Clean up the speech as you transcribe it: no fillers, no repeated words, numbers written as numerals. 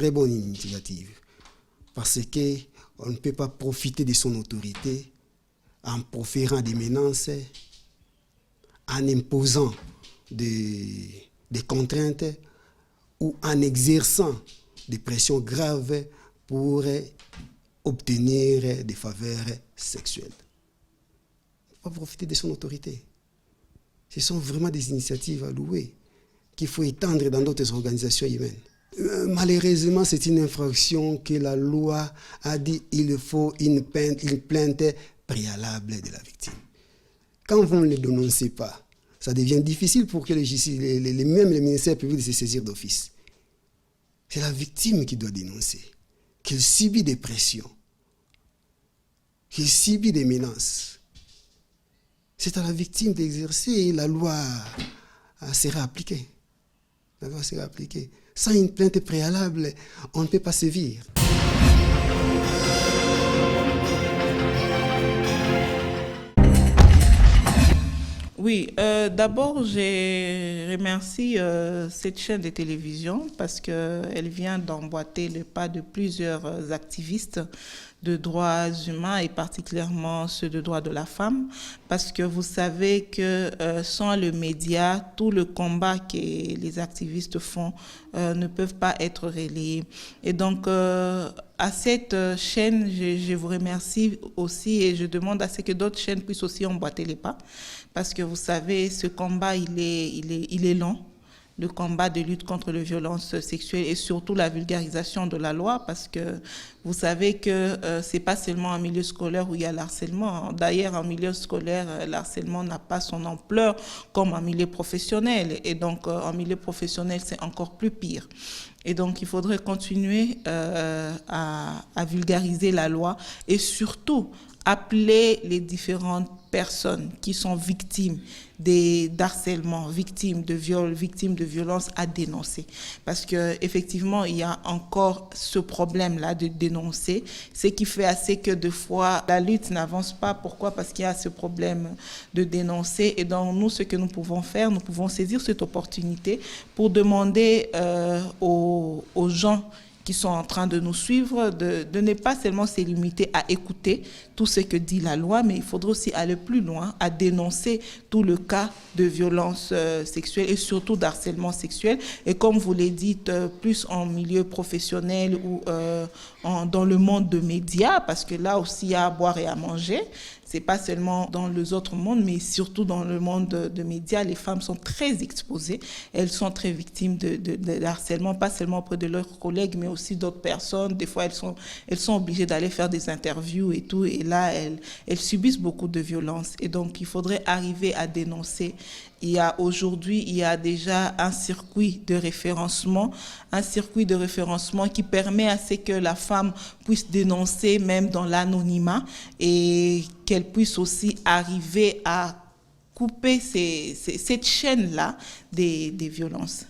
très bonne initiative parce qu'on ne peut pas profiter de son autorité en proférant des menaces, en imposant des contraintes ou en exerçant des pressions graves pour obtenir des faveurs sexuelles. On ne peut pas profiter de son autorité. Ce sont vraiment des initiatives à louer qu'il faut étendre dans d'autres organisations humaines. Malheureusement, c'est une infraction que la loi a dit qu'il faut une plainte préalable de la victime. Quand vous ne le dénoncez pas, ça devient difficile pour que même les ministères publics de se saisir d'office. C'est la victime qui doit dénoncer, qu'elle subit des pressions, qu'elle subit des menaces. C'est à la victime d'exercer et la loi sera appliquée. La loi sera appliquée. Sans une plainte préalable, on ne peut pas sévir. Oui, d'abord, je remercie cette chaîne de télévision parce qu'elle vient d'emboîter le pas de plusieurs activistes de droits humains et particulièrement ceux de droits de la femme, parce que vous savez que sans le média, tout le combat que les activistes font ne peuvent pas être relayés. Et donc, à cette chaîne, je vous remercie aussi et je demande à ce que d'autres chaînes puissent aussi emboîter les pas, parce que vous savez, ce combat, il est long. Le combat de lutte contre les violences sexuelles et surtout la vulgarisation de la loi, parce que vous savez que c'est pas seulement en milieu scolaire où il y a l'harcèlement. D'ailleurs, en milieu scolaire, l'harcèlement n'a pas son ampleur comme en milieu professionnel. Et donc, en milieu professionnel, c'est encore plus pire. Et donc, il faudrait continuer à vulgariser la loi et surtout appeler les différentes personnes qui sont victimes d'harcèlement, victimes de viol, victimes de violences à dénoncer. Parce qu'effectivement, il y a encore ce problème-là de dénoncer, ce qui fait assez que des fois, la lutte n'avance pas. Pourquoi? Parce qu'il y a ce problème de dénoncer. Et donc, nous, ce que nous pouvons faire, nous pouvons saisir cette opportunité pour demander aux gens qui sont en train de nous suivre, de ne pas seulement se limiter à écouter tout ce que dit la loi, mais il faudrait aussi aller plus loin, à dénoncer tout le cas de violence sexuelle et surtout d'harcèlement sexuel. Et comme vous l'avez dit, plus en milieu professionnel ou dans le monde de médias, parce que là aussi, il y a à boire et à manger. C'est pas seulement dans les autres mondes, mais surtout dans le monde de médias, les femmes sont très exposées. Elles sont très victimes de harcèlement, pas seulement auprès de leurs collègues, mais aussi d'autres personnes. Des fois, elles sont obligées d'aller faire des interviews et tout. Et là, elles subissent beaucoup de violences. Et donc, il faudrait arriver à dénoncer. Aujourd'hui, il y a déjà un circuit de référencement qui permet à ce que la femme puisse dénoncer même dans l'anonymat et qu'elle puisse aussi arriver à couper cette chaîne-là des violences.